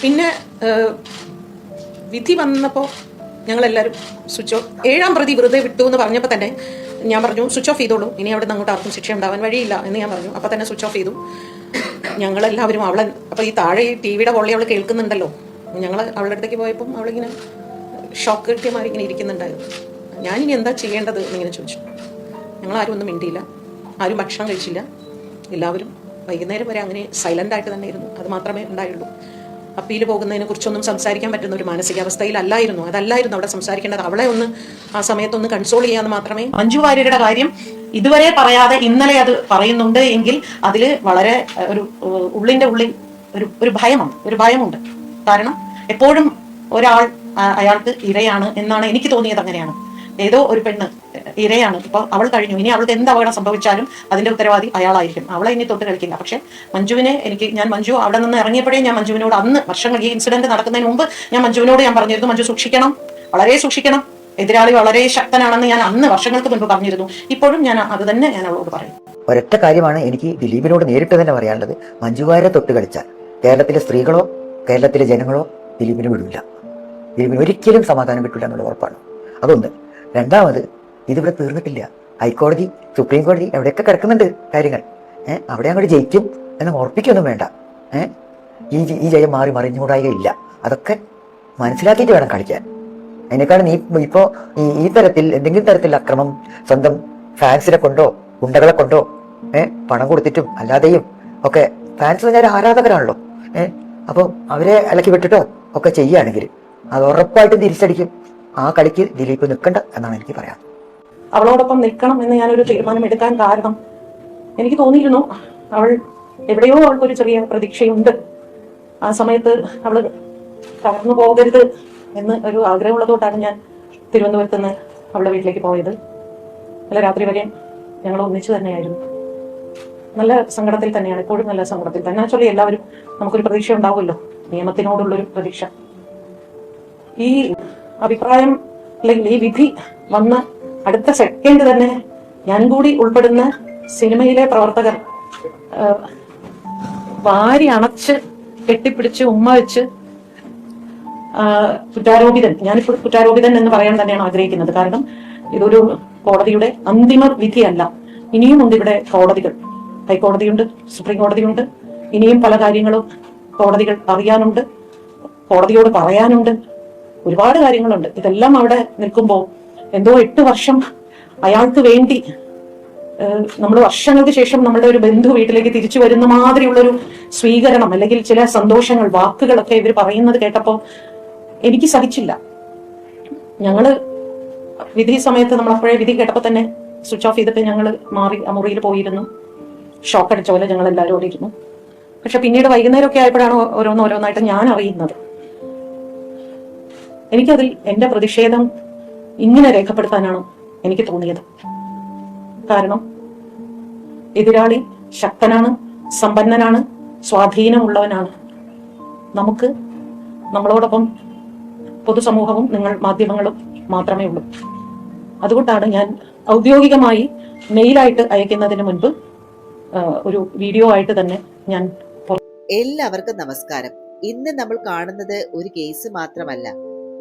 പിന്നെ വിധി വന്നപ്പോൾ ഞങ്ങളെല്ലാവരും സ്വിച്ച് ഓഫ്, 7-ാം പ്രതി വെറുതെ വിട്ടു എന്ന് പറഞ്ഞപ്പോൾ തന്നെ ഞാൻ പറഞ്ഞു സ്വിച്ച് ഓഫ് ചെയ്തോളൂ, ഇനി അവിടെ നിന്ന് അങ്ങോട്ട് ആർക്കും ശിക്ഷ ഉണ്ടാവാൻ വഴിയില്ല എന്ന് ഞാൻ പറഞ്ഞു. അപ്പോൾ തന്നെ സ്വിച്ച് ഓഫ് ചെയ്തു. ഞങ്ങളെല്ലാവരും അവളെ, അപ്പോൾ ഈ താഴെ ഈ ടി വിയുടെ പൊള്ളി അവൾ കേൾക്കുന്നുണ്ടല്ലോ. ഞങ്ങൾ അവളുടെ അടുത്തേക്ക് പോയപ്പം അവളിങ്ങനെ ഷോക്ക് കിട്ടിയമാരി ഇങ്ങനെ ഇരിക്കുന്നുണ്ടായിരുന്നു. ഞാനിനി എന്താ ചെയ്യേണ്ടത് എന്നിങ്ങനെ ചോദിച്ചു. ഞങ്ങളാരും ഒന്നും മിണ്ടിയില്ല, ആരും ഭക്ഷണം കഴിച്ചില്ല. എല്ലാവരും വൈകുന്നേരം വരെ അങ്ങനെ സൈലൻ്റായിട്ട് തന്നെ ഇരുന്നു. അത് മാത്രമേ ഉണ്ടായുള്ളൂ. അപ്പീൽ പോകുന്നതിനെ കുറിച്ചൊന്നും സംസാരിക്കാൻ പറ്റുന്ന ഒരു മാനസികാവസ്ഥയിലല്ലായിരുന്നു. അതല്ലായിരുന്നു അവിടെ സംസാരിക്കേണ്ടത്. അവളെ ഒന്ന് ആ സമയത്തൊന്ന് കൺസോൾ ചെയ്യാന്ന് മാത്രമേ. മഞ്ജു വാര്യരുടെ കാര്യം ഇതുവരെ പറയാതെ ഇന്നലെ അത് പറയുന്നുണ്ട് എങ്കിൽ അതിൽ വളരെ ഒരു ഉള്ളിൻ്റെ ഉള്ളിൽ ഒരു ഭയമുണ്ട്. കാരണം എപ്പോഴും ഒരാൾ അയാൾക്ക് ഇരയാണ് എന്നാണ് എനിക്ക് തോന്നിയത്. അങ്ങനെയാണ്, ഏതോ ഒരു പെണ്ണ് ഇരയാണ്. ഇപ്പൊ അവൾ കഴിഞ്ഞു, ഇനി അവൾക്ക് എന്ത് അപകടം സംഭവിച്ചാലും അതിന്റെ ഉത്തരവാദി അയാളായിരിക്കും. അവളെ ഇനി തൊട്ട് കളിക്കില്ല. പക്ഷെ മഞ്ജുവിനെ ഞാൻ മഞ്ജു അവിടെ നിന്ന് ഇറങ്ങിയപ്പോഴേ ഞാൻ മഞ്ജുവിനോട്, അന്ന് വർഷങ്ങൾ ഈ ഇൻസിഡന്റ് നടക്കുന്നതിന് മുമ്പ് ഞാൻ മഞ്ജുവിനോട് പറഞ്ഞിരുന്നു, മഞ്ജു സൂക്ഷിക്കണം, വളരെ സൂക്ഷിക്കണം, എതിരാളി വളരെ ശക്തനാണെന്ന് ഞാൻ അന്ന് വർഷങ്ങൾക്ക് മുൻപ് പറഞ്ഞിരുന്നു. ഇപ്പോഴും ഞാൻ അത് തന്നെ ഞാൻ അവളോട് പറയും. ഒരൊറ്റ കാര്യമാണ് എനിക്ക് ദിലീപിനോട് നേരിട്ട് തന്നെ പറയാനുള്ളത്. മഞ്ജുവാരെ തൊട്ട് കളിച്ചാൽ കേരളത്തിലെ സ്ത്രീകളോ കേരളത്തിലെ ജനങ്ങളോ ദിലീപിന് വിടില്ല. ദിലീപിന് ഒരിക്കലും സമാധാനം കിട്ടില്ല എന്നുള്ള ഉറപ്പാണ്. അതൊന്ന്. രണ്ടാമത്, ഇതിവിടെ തീർന്നിട്ടില്ല. ഹൈക്കോടതി, സുപ്രീം കോടതി എവിടെയൊക്കെ കിടക്കുന്നുണ്ട് കാര്യങ്ങൾ. അവിടെ അങ്ങോട്ട് ജയിക്കും എന്ന് ഉറപ്പിക്കൊന്നും വേണ്ട. ഈ ജയം മാറി മറിഞ്ഞുകൂടായികയില്ല. അതൊക്കെ മനസ്സിലാക്കിയിട്ട് വേണം കളിക്കാൻ. അതിനേക്കാളും ഇപ്പോ ഈ തരത്തിൽ എന്തെങ്കിലും തരത്തിൽ അക്രമം സ്വന്തം ഫാൻസിനെ കൊണ്ടോ ഗുണ്ടകളെ കൊണ്ടോ പണം കൊടുത്തിട്ടും അല്ലാതെയും ഒക്കെ, ഫാൻസ് പറഞ്ഞാൽ ആരാധകരാണല്ലോ. അപ്പോൾ അവരെ ഇളക്കി വിട്ടിട്ടോ ഒക്കെ ചെയ്യുകയാണെങ്കിൽ അത് ഉറപ്പായിട്ടും തിരിച്ചടിക്കും. ആ കളിക്ക് ദിലീപ് നിൽക്കണ്ട എന്നാണ് എനിക്ക് പറയാം. അവളോടൊപ്പം നിൽക്കണം എന്ന് ഞാനൊരു തീരുമാനം എടുക്കാൻ കാരണം എനിക്ക് തോന്നിയിരുന്നു അവൾ എവിടെയോ അവൾക്കൊരു ചെറിയ പ്രതീക്ഷയുണ്ട്. ആ സമയത്ത് അവൾ തകർന്നു പോകരുത് എന്ന് ഒരു ആഗ്രഹമുള്ളതുകൊണ്ടാണ് ഞാൻ തിരുവനന്തപുരത്ത് നിന്ന് അവളുടെ വീട്ടിലേക്ക് പോയത്. നല്ല രാത്രി വരെ ഞങ്ങൾ ഒന്നിച്ചു തന്നെയായിരുന്നു. നല്ല സങ്കടത്തിൽ തന്നെയാണ്, എപ്പോഴും നല്ല സങ്കടത്തിൽ തന്നെ. ചൊല്ലി എല്ലാവരും നമുക്കൊരു പ്രതീക്ഷ ഉണ്ടാവുമല്ലോ, നിയമത്തിനോടുള്ളൊരു പ്രതീക്ഷ. ഈ അഭിപ്രായം അല്ലെങ്കിൽ ഈ വിധി വന്ന അടുത്ത സെക്കൻഡ് തന്നെ ഞാൻ കൂടി ഉൾപ്പെടുന്ന സിനിമയിലെ പ്രവർത്തകർ വാരി അണച്ച് കെട്ടിപ്പിടിച്ച് ഉമ്മ വെച്ച് കുറ്റാരോപിതൻ, ഞാനിപ്പോൾ കുറ്റാരോപിതൻ എന്ന് പറയാൻ തന്നെയാണ് ആഗ്രഹിക്കുന്നത്. കാരണം ഇതൊരു കോടതിയുടെ അന്തിമ വിധിയല്ല. ഇനിയും ഉണ്ട് ഇവിടെ കോടതികൾ. ഹൈക്കോടതിയുണ്ട്, സുപ്രീം കോടതിയുണ്ട്. ഇനിയും പല കാര്യങ്ങളും കോടതികൾ അറിയാനുണ്ട്, കോടതിയോട് പറയാനുണ്ട്. ഒരുപാട് കാര്യങ്ങളുണ്ട്. ഇതെല്ലാം അവിടെ നിൽക്കുമ്പോൾ എന്തോ 8 വർഷം അയാൾക്ക് വേണ്ടി നമ്മൾ വർഷങ്ങൾക്ക് ശേഷം നമ്മളുടെ ഒരു ബന്ധു വീട്ടിലേക്ക് തിരിച്ചു വരുന്ന മാതിരിയുള്ളൊരു സ്വീകരണം, അല്ലെങ്കിൽ ചില സന്തോഷങ്ങൾ, വാക്കുകളൊക്കെ ഇവർ പറയുന്നത് കേട്ടപ്പോൾ എനിക്ക് സഹിച്ചില്ല. ഞങ്ങള് വിധി സമയത്ത് നമ്മൾ അപ്പോഴേ വിധി കേട്ടപ്പോൾ തന്നെ സ്വിച്ച് ഓഫ് ചെയ്തിട്ട് ഞങ്ങൾ മാറി ആ മുറിയിൽ പോയിരുന്നു. ഷോക്ക് അടിച്ച പോലെ ഞങ്ങൾ എല്ലാവരും അവിടെ ഇരുന്നു. പക്ഷെ പിന്നീട് വൈകുന്നേരമൊക്കെ ആയപ്പോഴാണ് ഓരോന്നായിട്ട് ഞാൻ അറിയുന്നത്. എനിക്കതിൽ എന്റെ പ്രതിഷേധം ഇങ്ങനെ രേഖപ്പെടുത്താനാണ് എനിക്ക് തോന്നിയത്. കാരണം എതിരാളി ശക്തനാണ്, സമ്പന്നനാണ്, സ്വാധീനമുള്ളവനാണ്. നമുക്ക് നമ്മളോടൊപ്പം പൊതുസമൂഹവും നിങ്ങൾ മാധ്യമങ്ങളും മാത്രമേ ഉള്ളൂ. അതുകൊണ്ടാണ് ഞാൻ ഔദ്യോഗികമായി മെയിലായിട്ട് അയക്കുന്നതിന് മുൻപ് ഒരു വീഡിയോ ആയിട്ട് തന്നെ ഞാൻ. എല്ലാവർക്കും നമസ്കാരം. ഇന്ന് നമ്മൾ കാണുന്നത് ഒരു കേസ് മാത്രമല്ല,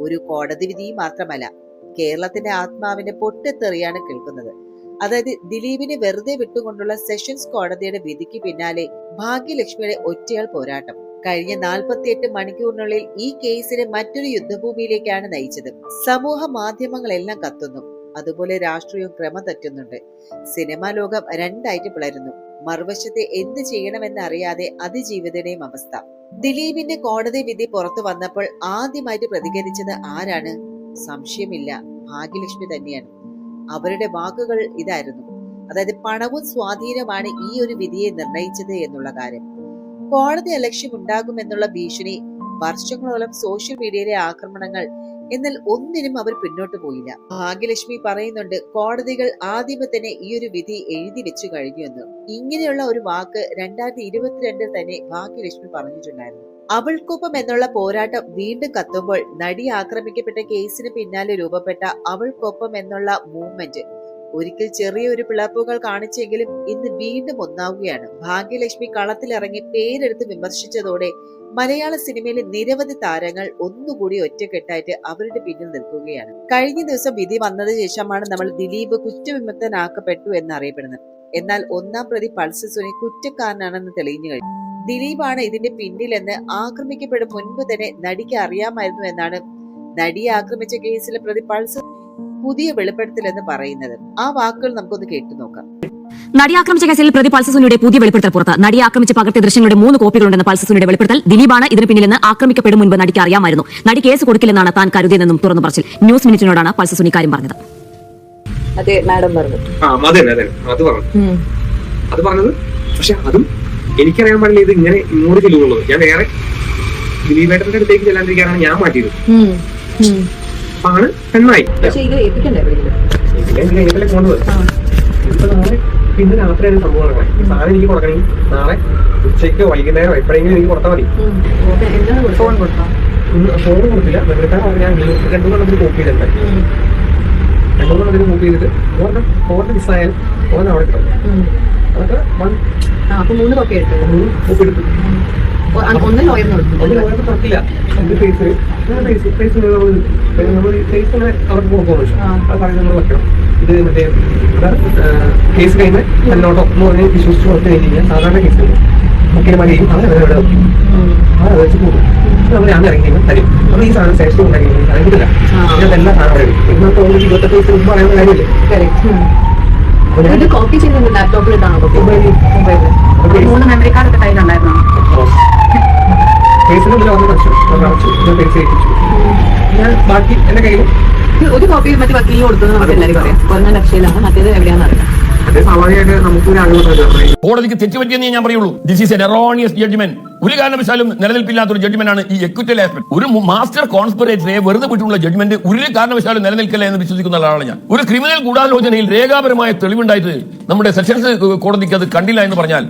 ഒരു കോടതി വിധി മാത്രമല്ല, കേരളത്തിന്റെ ആത്മാവിന്റെ പൊട്ടിത്തെറിയാണ് കേൾക്കുന്നത്. അതായത് ദിലീപിനെ വെറുതെ വിട്ടുകൊണ്ടുള്ള സെഷൻസ് കോടതിയുടെ വിധിക്ക് പിന്നാലെ ഭാഗ്യലക്ഷ്മിയുടെ ഒറ്റയാൾ പോരാട്ടം കഴിഞ്ഞ 48 മണിക്കൂറിനുള്ളിൽ ഈ കേസിനെ മറ്റൊരു യുദ്ധഭൂമിയിലേക്കാണ് നയിച്ചത്. സമൂഹ മാധ്യമങ്ങളെല്ലാം കത്തുന്നു, അതുപോലെ രാഷ്ട്രീയവും ക്രമം തെറ്റുന്നുണ്ട്. സിനിമാ ലോകം രണ്ടായിട്ട് പിളരുന്നു. മറുവശത്തെ എന്ത് ചെയ്യണമെന്ന് അറിയാതെ അതിജീവിതയുടെയും അവസ്ഥ. ദിലീപിന്റെ കോടതി വിധി പുറത്തു വന്നപ്പോൾ ആദ്യമായിട്ട് പ്രതികരിച്ചത് ആരാണ്? സംശയമില്ല, ഭാഗ്യലക്ഷ്മി തന്നെയാണ്. അവരുടെ വാക്കുകൾ ഇതായിരുന്നു, അതായത് പണവും സ്വാധീനമാണ് ഈ ഒരു വിധിയെ നിർണയിച്ചത് എന്നുള്ള കാര്യം. കോടതി അലക്ഷ്യമുണ്ടാകുമെന്നുള്ള ഭീഷണി, വർഷങ്ങളോളം സോഷ്യൽ മീഡിയയിലെ ആക്രമണങ്ങൾ, എന്നാൽ ഒന്നിനും അവർ പിന്നോട്ട് പോയില്ല. ഭാഗ്യലക്ഷ്മി പറയുന്നുണ്ട്, കോടതികൾ ആദ്യമേ തന്നെ ഈ ഒരു വിധി എഴുതി വെച്ചു കഴിഞ്ഞു എന്ന്. ഇങ്ങനെയുള്ള ഒരു വാക്ക് 2022 തന്നെ ഭാഗ്യലക്ഷ്മി പറഞ്ഞിട്ടുണ്ടായിരുന്നു. അവൾക്കൊപ്പം എന്നുള്ള പോരാട്ടം വീണ്ടും കത്തുമ്പോൾ നടി ആക്രമിക്കപ്പെട്ട കേസിന് പിന്നാലെ രൂപപ്പെട്ട അവൾക്കൊപ്പം എന്നുള്ള മൂവ്മെന്റ് ഒരിക്കൽ ചെറിയൊരു പിളർപ്പുകൾ കാണിച്ചെങ്കിലും ഇന്ന് വീണ്ടും ഒന്നാവുകയാണ്. ഭാഗ്യലക്ഷ്മി കളത്തിലിറങ്ങി പേരെടുത്ത് വിമർശിച്ചതോടെ മലയാള സിനിമയിലെ നിരവധി താരങ്ങൾ ഒന്നുകൂടി ഒറ്റക്കെട്ടായിട്ട് അവരുടെ പിന്നിൽ നിൽക്കുകയാണ്. കഴിഞ്ഞ ദിവസം വിധി വന്നതിന് ശേഷമാണ് നമ്മൾ ദിലീപ് കുറ്റവിമുക്തനാക്കപ്പെട്ടു എന്നറിയപ്പെടുന്നത്. എന്നാൽ ഒന്നാം പ്രതി പൾസർ സുനി കുറ്റക്കാരനാണെന്ന് തെളിഞ്ഞു കഴിഞ്ഞു. ദിലീപാണ് ഇതിന്റെ പിന്നിലെന്ന് ആക്രമിക്കപ്പെടും മുൻപ് തന്നെ നടിക്ക് അറിയാമായിരുന്നു എന്നാണ് നടിയെ ആക്രമിച്ച കേസിലെ പ്രതി പൾസർ പുതിയ വെളിപ്പെടുത്തലെന്ന് പറയുന്നത്. ആ വാക്കുകൾ നമുക്കൊന്ന് കേട്ടു നോക്കാം. നടി ആക്രമിച്ച കേസിൽ പ്രതി പൾസർ സുനിയുടെ പുതിയ വെളിപ്പെടുത്തൽ പുറത്ത്. നടിയെ ആക്രമിച്ച് പകർത്തിയ ദൃശ്യങ്ങളുടെ 3 കോപ്പികളുണ്ടെന്ന് പൾസർ സുനിയുടെ വെളിപ്പെടുത്തൽ. ദിലീപാണ് ഇതിന് പിന്നിലെന്ന് ആക്രമിക്കപ്പെടും മുൻപ് നടിക്ക് അറിയാമായിരുന്നു. നടി കേസ് കൊടുക്കില്ലെന്നാണ് താൻ കരുതിയതെന്നും തുറന്നു പറച്ചിൽ. ന്യൂസ് മിനിറ്റിനോടാണ് പൾസർ സുനി കാര്യം പറഞ്ഞത്. അതെ മാഡം പറഞ്ഞു. അത് പറഞ്ഞത് പക്ഷെ അതും എനിക്കറിയാൻ പാടില്ല ഇത് ഇങ്ങനെ ഇങ്ങോട്ട് ചെല്ലുന്നുള്ളത്. ഞാൻ വേറെ ദിലീപേട്ടന്റെ അടുത്തേക്ക് ചെല്ലാണ്ടിരിക്കാനാണ് ഞാൻ മാറ്റിയത്. ആണ് പെണ്ണായി പിന്നെ രാത്രിയാണ് സംഭവം നടക്കണം. ഈ സാധനം എനിക്ക് കൊടുക്കണമെങ്കിൽ നാളെ ഉച്ചയ്ക്ക് വൈകുന്നേരം എപ്പോഴെങ്കിലും എനിക്ക് കൊടുത്താൽ മതി. ഫോൺ കൊടുത്തില്ല. ഞാൻ 2 നമുക്ക് കോപ്പി ചെയ്തിട്ടുണ്ട്. 2 അതിന് കോപ്പി ചെയ്തിട്ട് ഫോണിന്റെ മിസ്സായാലും ഫോൺ അവിടെ കിട്ടും. അതൊക്കെ 3 കോപ്പി എടുത്തു. ഒന്നും തുറക്കില്ല. എന്റെ ഫേസ് നമ്മൾ ഫേസ് അങ്ങനെ അവർക്ക് കൊടുക്കുമെന്ന് വെച്ചാൽ അത് പറഞ്ഞ് നമ്മൾ വെക്കണം. ഇത് മറ്റേ കേസ് കഴിഞ്ഞ് തന്നോട്ടോ എന്ന് പറഞ്ഞ് വിശ്വസിച്ച് കൊടുത്തു കഴിഞ്ഞാൽ സാധാരണ കേസ് മുഖ്യമന്ത്രിയും അവരെ വെച്ച് പോകും. നമ്മൾ ഞാൻ ഇറങ്ങി തരും. നമ്മൾ ഈ സാധനം ശേഷം ഉണ്ടാക്കി സാധനം കിട്ടില്ല. ഇതിനകത്ത് എല്ലാ സാധനം വരും. ഇന്നത്തെ 28 ദിവസം മുമ്പ് പറയുന്ന കാര്യമില്ലേ. കോപ്പി ചെയ്യുന്നത് ലാപ്ടോപ്പിൽ മെമ്മറി കാർഡ് ഒക്കെ കയ്യിലുണ്ടായിരുന്നു. ഫേസിനുള്ളിൽ വന്ന പ്രശ്നം ഫേസ് ചെയ്യിപ്പിച്ചു. ഞാൻ ബാക്കി എന്റെ കയ്യിൽ ഒരു കോപ്പി മറ്റു വക്കീൽ കൊടുത്തത് നമുക്ക് എല്ലാവരും പറയാം. കുറഞ്ഞ ലക്ഷയിലാണ്, മറ്റേത് എവിടെയാണെന്ന് അറിയാം. സ്വാഭാവികമായിട്ട് നമുക്ക് കോടതിക്ക് തെറ്റുപറ്റിയെന്ന് ഞാൻ പറയുള്ളൂ. This is an erroneous judgement. ഒരു കാരണവശാലും നിലനിൽപ്പില്ലാത്തൊരു ജഡ്ജ്മെന്റ് ആണ് ഈ എക്വിറ്റൽ ആസ്പെക്ട്. ഒരു മാസ്റ്റർ കോൺസ്പിറേറ്ററെ വെറുതെ വിട്ടുള്ള ജഡ്ജ്മെന്റ് ഒരു കാരണവശാലും നിലനിൽക്കില്ല എന്ന് വിശ്വസിക്കുന്ന ആളാണ് ഞാൻ. ഒരു ക്രിമിനൽ ഗൂഢാലോചനയിൽ രേഖാപരമായ തെളിവുണ്ടായിട്ട് നമ്മുടെ സെഷൻസ് കോടതിക്ക് അത് കണ്ടില്ല എന്ന് പറഞ്ഞാൽ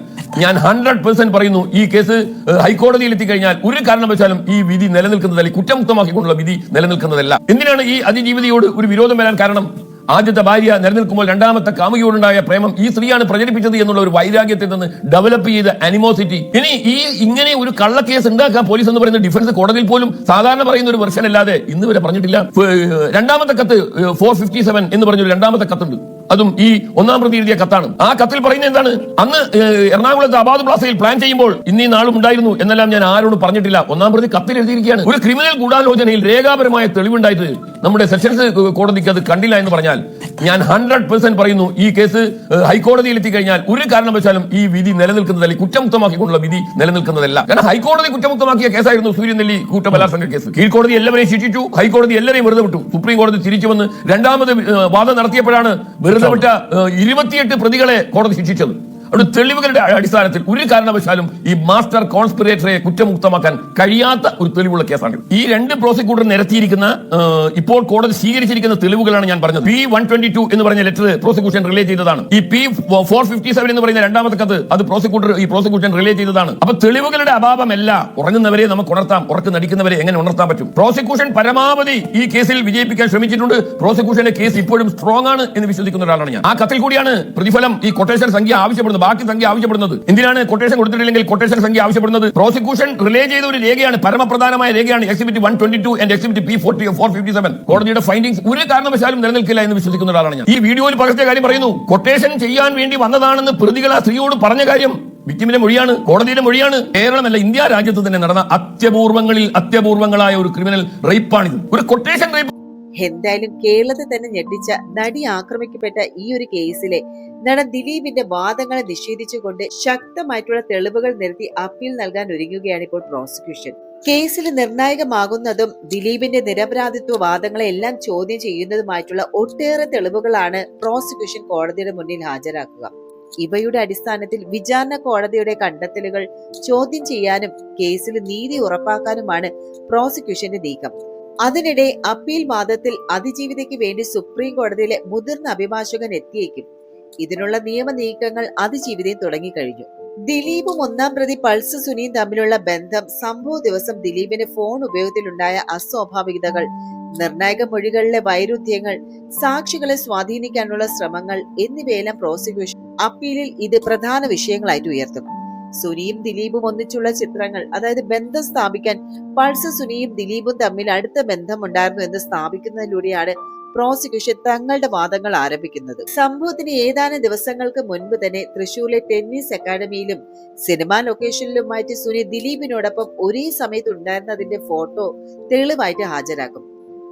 ഞാൻ 100% പറയുന്നു ഈ കേസ് ഹൈക്കോടതിയിൽ എത്തിക്കഴിഞ്ഞാൽ ഒരു കാരണവശാലും ഈ വിധി നിലനിൽക്കുന്നതല്ല, കുറ്റമുക്തമാക്കിക്കൊണ്ടുള്ള വിധി നിലനിൽക്കുന്നതല്ല. എന്തിനാണ് ഈ അതിജീവിതയോട് ഒരു വിരോധം വരാൻ കാരണം? ആദ്യത്തെ ഭാര്യ നിലനിൽക്കുമ്പോൾ രണ്ടാമത്തെ കാമുകിയോടുണ്ടായ പ്രേമം ഈ സ്ത്രീയാണ് പ്രചരിപ്പിച്ചത് എന്നുള്ള ഒരു വൈരാഗ്യത്തിൽ നിന്ന് ഡെവലപ്പ് ചെയ്ത അനിമോസിറ്റി. ഇനി ഇങ്ങനെ ഒരു കള്ളക്കേസ് ഉണ്ടാക്കാൻ പോലീസ് എന്ന് പറയുന്ന ഡിഫൻസ് കോടതിയിൽ പോലും സാധാരണ പറയുന്ന ഒരു വെർഷൻ അല്ലാതെ ഇന്ന് വരെ പറഞ്ഞിട്ടില്ല. രണ്ടാമത്തെ കത്ത് 457 എന്ന് പറഞ്ഞൊരു രണ്ടാമത്തെ കത്തുണ്ട്. അതും ഈ ഒന്നാം പ്രതി എഴുതിയ കത്താണ്. ആ കത്തിൽ പറയുന്നത് എന്താണ്? അന്ന് എറണാകുളത്ത് അബാദ് പ്ലാസയിൽ പ്ലാൻ ചെയ്യുമ്പോൾ ഇന്നീ നാളും ഉണ്ടായിരുന്നു എന്നെല്ലാം ഞാൻ ആരോടും പറഞ്ഞിട്ടില്ല. ഒന്നാം പ്രതി കത്തിൽ എഴുതിയിരിക്കുകയാണ്. ഒരു ക്രിമിനൽ ഗൂഢാലോചനയിൽ രേഖാപരമായ തെളിവുണ്ടായിട്ട് നമ്മുടെ സെഷൻസ് കോടതിക്ക് അത് കണ്ടില്ല എന്ന് പറഞ്ഞാൽ ഞാൻ 100% പറയുന്നു ഈ കേസ് ഹൈക്കോടതിയിൽ എത്തിക്കഴിഞ്ഞാൽ ഒരു കാരണവശാലും ഈ വിധി നിലനിൽക്കുന്നതല്ല, കുറ്റമുക്തമാക്കിക്കൊണ്ടുള്ള വിധി നിലനിൽക്കുന്നതല്ല. കാരണം ഹൈക്കോടതി കുറ്റമുക്തമാക്കിയ കേസായിരുന്നു സൂര്യനെല്ലി കൂട്ടബലാത്സംഗ കേസ്. കീഴ്ക്കോടതി എല്ലാവരെയും ശിക്ഷിച്ചു, ഹൈക്കോടതി എല്ലാവരെയും വെറുതെ വിട്ടു. സുപ്രീം കോടതി തിരിച്ചു വന്ന് രണ്ടാമത് വാദം നടത്തിയപ്പോഴാണ് വെറുതെ വിട്ട 28 പ്രതികളെ കോടതി ശിക്ഷിച്ചത്. അവിടെ തെളിവുകളുടെ അടിസ്ഥാനത്തിൽ ഒരു കാരണവശാലും ഈ മാസ്റ്റർ കോൺസ്പിറേറ്ററെ കുറ്റമുക്തമാക്കാൻ കഴിയാത്ത ഒരു തെളിവുള്ള കേസാണ്. ഈ 2 പ്രോസിക്യൂട്ടർ നിരത്തിയിരിക്കുന്ന ഇപ്പോൾ കോടതി സ്വീകരിച്ചിരിക്കുന്ന തെളിവുകളാണ് ഞാൻ പറഞ്ഞത്. P-122 എന്ന് പറഞ്ഞ ലെറ്റർ പ്രോസിക്യൂഷൻ റിലേ ചെയ്തതാണ്. ഈ P-457 എന്ന് പറയുന്ന രണ്ടാമത്തെ കത്ത് അത് പ്രോസിക്യൂഷൻ റിലേ ചെയ്തതാണ്. അപ്പൊ തെളിവുകളുടെ അഭാവമല്ല. ഉറങ്ങുന്നവരെ നമുക്ക് ഉണർത്താം, ഉറക്ക് നടിക്കുന്നവരെ എങ്ങനെ ഉണർത്താൻ പറ്റും? പ്രോസിക്യൂഷൻ പരമാവധി ഈ കേസിൽ വിജയിപ്പിക്കാൻ ശ്രമിച്ചിട്ടുണ്ട്. പ്രോസിക്യൂഷന്റെ കേസ് ഇപ്പോഴും സ്ട്രോങ് ആണ് എന്ന് വിശ്വസിക്കുന്ന ഒരാളാണ് ഞാൻ. ആ കത്തിൽ കൂടിയാണ് പ്രതിഫലം ഈ കൊട്ടേഷൻ സംഖ്യ ആവശ്യപ്പെടുന്നത്, ബാക്കി സംഖ്യ ആവശ്യപ്പെടുന്നത്. എന്തിനാണ് കൊട്ടേഷൻ കൊടുത്തിട്ടില്ലെങ്കിൽ കൊട്ടേഷൻ സംഖ്യ ആവശ്യപ്പെടുന്നത്? പ്രോസിക്യൂഷൻ റിലേ ചെയ്ത ഒരു രേഖയാണ്, പരമപ്രധാനമായ രേഖയാണ് എക്സിബിറ്റ് 122 ആൻഡ് എക്സിബിറ്റ് P-457. കോടതിയുടെ ഫൈൻഡിംഗ്സ് ഒരു കാരണവശാലും നിലനിൽക്കില്ല എന്ന് വിശ്വസിക്കുന്ന ഒരാളാണ് ഞാൻ. ഈ വീഡിയോയിൽ പകർത്തിയ കാര്യം പറയുന്നു. കൊട്ടേഷൻ ചെയ്യാൻ വേണ്ടി വന്നതാണെന്ന് പ്രതികൾ ആ സ്ത്രീയോട് പറഞ്ഞ കാര്യം വിക്ടിമിന്റെ മൊഴിയാണ്, കോടതിയുടെ മൊഴിയാണ്. കേരളമല്ല, ഇന്ത്യ രാജ്യത്ത് തന്നെ നടന്ന അത്യപൂർവങ്ങളായ ഒരു ക്രിമിനൽ റേപ്പാണിത്, ഒരു കൊട്ടേഷൻ റേപ്പ്. എന്തായാലും കേരളത്തിൽ തന്നെ ഞെട്ടിച്ച നടി ആക്രമിക്കപ്പെട്ട ഈ ഒരു കേസിലെ നടൻ ദിലീപിന്റെ വാദങ്ങളെ നിഷേധിച്ചുകൊണ്ട് ശക്തമായിട്ടുള്ള തെളിവുകൾ നിരത്തി അപ്പീൽ നൽകാൻ ഒരുങ്ങുകയാണ് ഇപ്പോൾ പ്രോസിക്യൂഷൻ. കേസിൽ നിർണായകമാകുന്നതും ദിലീപിന്റെ നിരപരാധിത്വ വാദങ്ങളെ എല്ലാം ചോദ്യം ചെയ്യുന്നതുമായിട്ടുള്ള ഒട്ടേറെ തെളിവുകളാണ് പ്രോസിക്യൂഷൻ കോടതിയുടെ മുന്നിൽ ഹാജരാക്കുക. ഇവയുടെ അടിസ്ഥാനത്തിൽ വിചാരണ കോടതിയുടെ കണ്ടെത്തലുകൾ ചോദ്യം ചെയ്യാനും കേസിൽ നീതി ഉറപ്പാക്കാനുമാണ് പ്രോസിക്യൂഷന്റെ നീക്കം. അതിനിടെ അപ്പീൽ വാദത്തിൽ അതിജീവിതയ്ക്ക് വേണ്ടി സുപ്രീം കോടതിയിലെ മുതിർന്ന അഭിഭാഷകൻ എത്തിയേക്കും. ഇതിനുള്ള നിയമ നീക്കങ്ങൾ അതിജീവിതയും തുടങ്ങിക്കഴിഞ്ഞു. ദിലീപും ഒന്നാം പ്രതി പൾസ് സുനിയും തമ്മിലുള്ള ബന്ധം, സംഭവ ദിവസം ദിലീപിന്റെ ഫോൺ ഉപയോഗത്തിലുണ്ടായ അസ്വാഭാവികതകൾ, നിർണായക മൊഴികളിലെ വൈരുദ്ധ്യങ്ങൾ, സാക്ഷികളെ സ്വാധീനിക്കാനുള്ള ശ്രമങ്ങൾ എന്നിവയെല്ലാം പ്രോസിക്യൂഷൻ അപ്പീലിൽ ഇത് പ്രധാന വിഷയങ്ങളായിട്ട് ഉയർത്തും. സുനിയും ദിലീപും ഒന്നിച്ചുള്ള ചിത്രങ്ങൾ, അതായത് ബന്ധം സ്ഥാപിക്കാൻ പൾസ് സുനിയും ദിലീപും തമ്മിൽ അടുത്ത ബന്ധമുണ്ടായിരുന്നു എന്ന് സ്ഥാപിക്കുന്നതിലൂടെയാണ് പ്രോസിക്യൂഷൻ തങ്ങളുടെ വാദങ്ങൾ ആരംഭിക്കുന്നത്. സംഭവത്തിന് ഏതാനും ദിവസങ്ങൾക്ക് മുൻപ് തന്നെ തൃശൂരിലെ ടെന്നീസ് അക്കാദമിയിലും സിനിമാ ലൊക്കേഷനിലുമായിട്ട് സുനി ദിലീപിനോടൊപ്പം ഒരേ സമയത്ത് ഉണ്ടായിരുന്നതിന്റെ ഫോട്ടോ തെളിവായിട്ട് ഹാജരാക്കും.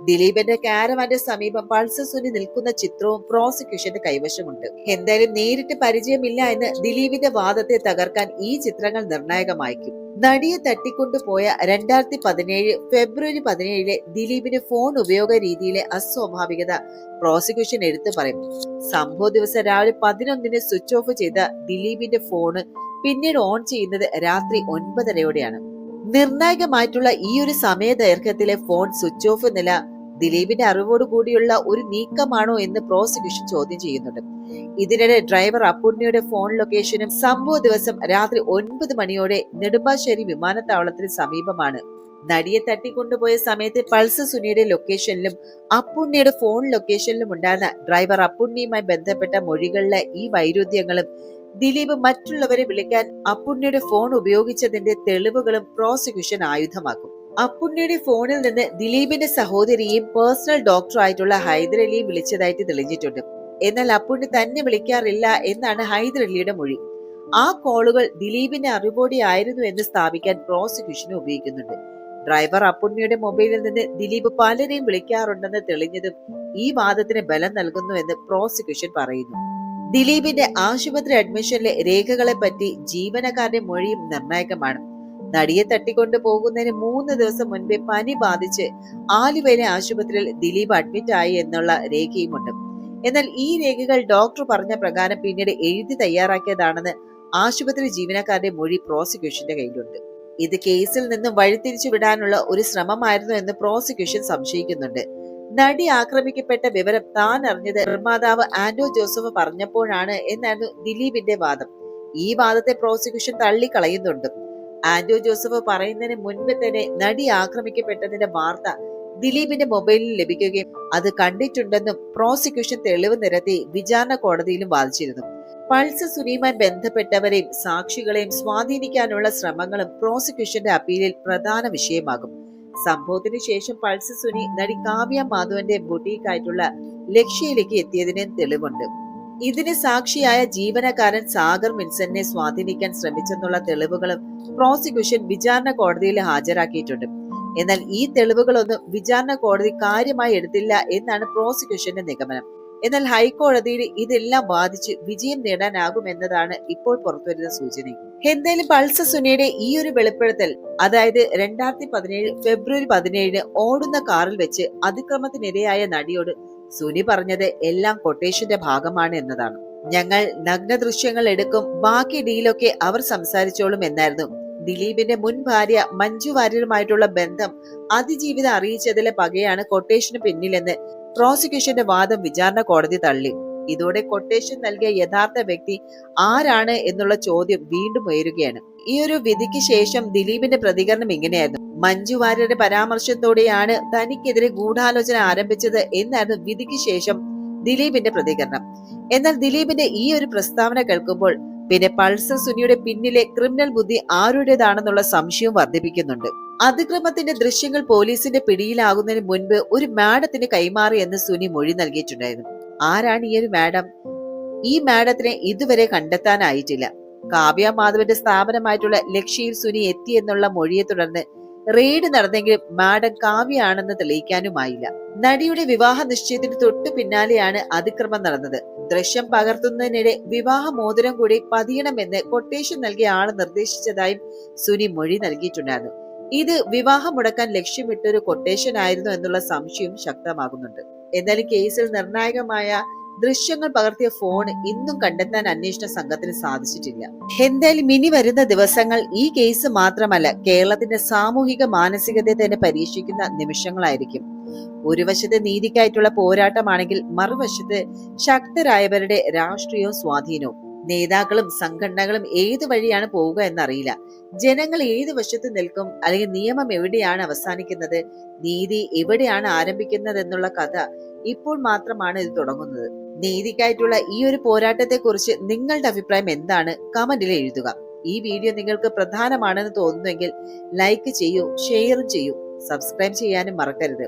ദിലീപിന്റെ കാരവാന്റെ സമീപം പൾസ് സുനി നിൽക്കുന്ന ചിത്രവും പ്രോസിക്യൂഷന്റെ കൈവശമുണ്ട്. എന്തായാലും നേരിട്ട് പരിചയമില്ല എന്ന് ദിലീപിന്റെ വാദത്തെ തകർക്കാൻ ഈ ചിത്രങ്ങൾ നിർണായകമായിരിക്കും. നടിയെ തട്ടിക്കൊണ്ടുപോയ 2017 ഫെബ്രുവരി 17 ദിലീപിന്റെ ഫോൺ ഉപയോഗ രീതിയിലെ അസ്വാഭാവികത പ്രോസിക്യൂഷൻ എടുത്തു പറയും. സംഭവ ദിവസം രാവിലെ 11 സ്വിച്ച് ഓഫ് ചെയ്ത ദിലീപിന്റെ ഫോണ് പിന്നീട് ഓൺ ചെയ്യുന്നത് രാത്രി 9:30 നിർണായകമായിട്ടുള്ള ഈ ഒരു സമയ ദൈർഘ്യത്തിലെ ഫോൺ സ്വിച്ച് ഓഫ് നില ദിലീപിന്റെ അറിവോട് കൂടിയുള്ള ഒരു നീക്കമാണോ എന്ന് പ്രോസിക്യൂഷൻ ചോദ്യം ചെയ്യുന്നുണ്ട്. ഇതിനിടെ ഡ്രൈവർ അപ്പുണ്ണിയുടെ ഫോൺ ലൊക്കേഷനും സംഭവ ദിവസം രാത്രി 9 മണിയോടെ നെടുമ്പാശ്ശേരി വിമാനത്താവളത്തിന് സമീപമാണ്. നടിയെ തട്ടിക്കൊണ്ടുപോയ സമയത്ത് പൾസ് സുനിയുടെ ലൊക്കേഷനിലും അപ്പുണ്ണിയുടെ ഫോൺ ലൊക്കേഷനിലും ഉണ്ടായിരുന്ന ഡ്രൈവർ അപ്പുണ്ണിയുമായി ബന്ധപ്പെട്ട മൊഴികളിലെ ഈ വൈരുദ്ധ്യങ്ങളും ദിലീപ് മറ്റുള്ളവരെ വിളിക്കാൻ അപ്പുണ്ണിയുടെ ഫോൺ ഉപയോഗിച്ചതിന്റെ തെളിവുകളും പ്രോസിക്യൂഷൻ ആയുധമാക്കും. അപ്പുണ്ണിയുടെ ഫോണിൽ നിന്ന് ദിലീപിന്റെ സഹോദരിയെയും പേഴ്സണൽ ഡോക്ടറായിട്ടുള്ള ഹൈദരലിയെയും വിളിച്ചതായിട്ട് തെളിഞ്ഞിട്ടുണ്ട്. എന്നാൽ അപ്പുണ്ണി തന്നെ വിളിക്കാറില്ല എന്നാണ് ഹൈദരലിയുടെ മൊഴി. ആ കോളുകൾ ദിലീപിന്റെ അറിവോടെ ആയിരുന്നു എന്ന് സ്ഥാപിക്കാൻ പ്രോസിക്യൂഷൻ ഉപയോഗിക്കുന്നുണ്ട്. ഡ്രൈവർ അപ്പുണ്ണിയുടെ മൊബൈലിൽ നിന്ന് ദിലീപ് പലരെയും വിളിക്കാറുണ്ടെന്ന് തെളിഞ്ഞതും ഈ വാദത്തിന് ബലം നൽകുന്നുവെന്ന് പ്രോസിക്യൂഷൻ പറയുന്നു. ദിലീപിന്റെ ആശുപത്രി അഡ്മിഷനിലെ രേഖകളെ പറ്റി ജീവനക്കാരുടെ മൊഴിയും നിർണായകമാണ്. നടിയെ തട്ടിക്കൊണ്ടു പോകുന്നതിന് 3 ദിവസം മുൻപേ പനി ബാധിച്ച് ആലുവയിലെ ആശുപത്രിയിൽ ദിലീപ് അഡ്മിറ്റ് ആയി എന്നുള്ള രേഖയുമുണ്ട്. എന്നാൽ ഈ രേഖകൾ ഡോക്ടർ പറഞ്ഞ പ്രകാരം പിന്നീട് എഴുതി തയ്യാറാക്കിയതാണെന്ന് ആശുപത്രി ജീവനക്കാരുടെ മൊഴി പ്രോസിക്യൂഷന്റെ കയ്യിലുണ്ട്. ഇത് കേസിൽ നിന്നും വഴിതിരിച്ചു വിടാനുള്ള ഒരു ശ്രമമായിരുന്നു എന്ന് പ്രോസിക്യൂഷൻ സംശയിക്കുന്നുണ്ട്. നടി ആക്രമിക്കപ്പെട്ട വിവരം താൻ അറിഞ്ഞത് നിർമ്മാതാവ് ആന്റോ ജോസഫ് പറഞ്ഞപ്പോഴാണ് എന്നായിരുന്നു ദിലീപിന്റെ വാദം. ഈ വാദത്തെ പ്രോസിക്യൂഷൻ തള്ളിക്കളയുന്നുണ്ട്. ആന്റോ ജോസഫ് പറയുന്നതിന് മുൻപ് തന്നെ നടി ആക്രമിക്കപ്പെട്ടതിന്റെ വാർത്ത ദിലീപിന്റെ മൊബൈലിൽ ലഭിക്കുകയും അത് കണ്ടിട്ടുണ്ടെന്നും പ്രോസിക്യൂഷൻ തെളിവ് നിരത്തി വിചാരണ കോടതിയിലും വാദിച്ചിരുന്നു. പൾസ് സുനിയുമായി ബന്ധപ്പെട്ടവരെയും സാക്ഷികളെയും സ്വാധീനിക്കാനുള്ള ശ്രമങ്ങളും പ്രോസിക്യൂഷന്റെ അപ്പീലിൽ പ്രധാന വിഷയമാകും. സംഭവത്തിന് ശേഷം പൾസ് സുനി നടി കാവ്യ മാധവന്റെ ബുട്ടീക്കായിട്ടുള്ള ലക്ഷ്യയിലേക്ക് എത്തിയതിന് തെളിവുണ്ട്. ഇതിന് സാക്ഷിയായ ജീവനക്കാരൻ സാഗർ മിൻസനെ സ്വാധീനിക്കാൻ ശ്രമിച്ചെന്നുള്ള തെളിവുകളും പ്രോസിക്യൂഷൻ വിചാരണ കോടതിയിൽ ഹാജരാക്കിയിട്ടുണ്ട്. എന്നാൽ ഈ തെളിവുകളൊന്നും വിചാരണ കോടതി കാര്യമായി എടുത്തില്ല എന്നാണ് പ്രോസിക്യൂഷന്റെ നിഗമനം. എന്നാൽ ഹൈക്കോടതിയിൽ ഇതെല്ലാം വാദിച്ച് വിജയം നേടാനാകുമെന്നതാണ് ഇപ്പോൾ പുറത്തുവരുന്ന സൂചന. എന്തായാലും പൾസ് സുനിയുടെ ഈ ഒരു വെളിപ്പെടുത്തൽ, അതായത് 2017 ഫെബ്രുവരി 17 ഓടുന്ന കാറിൽ വെച്ച് അതിക്രമത്തിനിരയായ നടിയോട് സുനി പറഞ്ഞത് എല്ലാം കൊട്ടേഷന്റെ ഭാഗമാണ് എന്നതാണ്. ഞങ്ങൾ നഗ്ന ദൃശ്യങ്ങൾ എടുക്കും, ബാക്കി ഡീലൊക്കെ അവർ സംസാരിച്ചോളും എന്നായിരുന്നു ദിലീപിന്റെ മുൻ ഭാര്യ മഞ്ജു വാര്യരുമായിട്ടുള്ള ബന്ധം അതിജീവിതം അറിയിച്ചതിലെ പകയാണ് കൊട്ടേഷന് പിന്നിലെന്ന് പ്രോസിക്യൂഷന്റെ വാദം വിചാരണ കോടതി തള്ളി. ഇതോടെ കൊട്ടേഷൻ നൽകിയ യഥാർത്ഥ വ്യക്തി ആരാണ് എന്നുള്ള ചോദ്യം വീണ്ടും ഉയരുകയാണ്. ഈ ഒരു വിധിക്ക് ശേഷം ദിലീപിന്റെ പ്രതികരണം ഇങ്ങനെയായിരുന്നു: മഞ്ജു വാര്യരുടെ പരാമർശത്തോടെയാണ് തനിക്കെതിരെ ഗൂഢാലോചന ആരംഭിച്ചത് എന്നായിരുന്നു വിധിക്ക് ശേഷം ദിലീപിന്റെ പ്രതികരണം. എന്നാൽ ദിലീപിന്റെ ഈ ഒരു പ്രസ്താവന കേൾക്കുമ്പോൾ പിന്നെ പൾസർ സുനിയുടെ പിന്നിലെ ക്രിമിനൽ ബുദ്ധി ആരുടേതാണെന്നുള്ള സംശയവും വർദ്ധിപ്പിക്കുന്നുണ്ട്. അതിക്രമത്തിന്റെ ദൃശ്യങ്ങൾ പോലീസിന്റെ പിടിയിലാകുന്നതിന് മുൻപ് ഒരു മാഡത്തിന് കൈമാറി എന്ന് സുനി മൊഴി നൽകിയിട്ടുണ്ടായിരുന്നു. ആരാണ് ഈ ഒരു മാഡം? ഈ മാഡത്തിനെ ഇതുവരെ കണ്ടെത്താനായിട്ടില്ല. കാവ്യ മാധവന്റെ സ്ഥാപനമായിട്ടുള്ള ലക്ഷ്യയിൽ സുനി എത്തി എന്നുള്ള മൊഴിയെ തുടർന്ന് റെയ്ഡ് നടന്നെങ്കിലും മാഡം കാവ്യ ആണെന്ന് തെളിയിക്കാനുമായില്ല. നടിയുടെ വിവാഹ നിശ്ചയത്തിന് തൊട്ടു പിന്നാലെയാണ് അതിക്രമം നടന്നത്. ദൃശ്യം പകർത്തുന്നതിനിടെ വിവാഹ മോതിരം കൂടി പതിയണമെന്ന് കൊട്ടേഷൻ നൽകിയ ആള് നിർദ്ദേശിച്ചതായും സുനി മൊഴി നൽകിയിട്ടുണ്ടായിരുന്നു. ഇത് വിവാഹം മുടക്കാൻ ലക്ഷ്യമിട്ടൊരു കൊട്ടേഷൻ ആയിരുന്നു എന്നുള്ള സംശയവും ശക്തമാകുന്നുണ്ട്. എന്നാലും കേസിൽ നിർണായകമായ ദൃശ്യങ്ങൾ പകർത്തിയ ഫോൺ ഇന്നും കണ്ടെത്താൻ അന്വേഷണ സംഘത്തിന് സാധിച്ചിട്ടില്ല. എന്തായാലും ഇനി വരുന്ന ദിവസങ്ങൾ ഈ കേസ് മാത്രമല്ല, കേരളത്തിന്റെ സാമൂഹിക മാനസികതയെ തന്നെ പരീക്ഷിക്കുന്ന നിമിഷങ്ങളായിരിക്കും. ഒരു വശത്ത് നീതിക്കായിട്ടുള്ള പോരാട്ടമാണെങ്കിൽ മറുവശത്ത് ശക്തരായവരുടെ രാഷ്ട്രീയവും സ്വാധീനവും. നേതാക്കളും സംഘടനകളും ഏത് വഴിയാണ് പോവുക എന്നറിയില്ല. ജനങ്ങൾ ഏത് വശത്ത് നിൽക്കും, അല്ലെങ്കിൽ നിയമം എവിടെയാണ് അവസാനിക്കുന്നത്, നീതി എവിടെയാണ് ആരംഭിക്കുന്നത് എന്നുള്ള കഥ ഇപ്പോൾ മാത്രമാണ് ഇത് തുടങ്ങുന്നത്. നീതിക്കായിട്ടുള്ള ഈ ഒരു പോരാട്ടത്തെ കുറിച്ച് നിങ്ങളുടെ അഭിപ്രായം എന്താണ്? കമന്റിൽ എഴുതുക. ഈ വീഡിയോ നിങ്ങൾക്ക് പ്രധാനമാണെന്ന് തോന്നുന്നുവെങ്കിൽ ലൈക്ക് ചെയ്യൂ, ഷെയറും ചെയ്യൂ, സബ്സ്ക്രൈബ് ചെയ്യാനും മറക്കരുത്.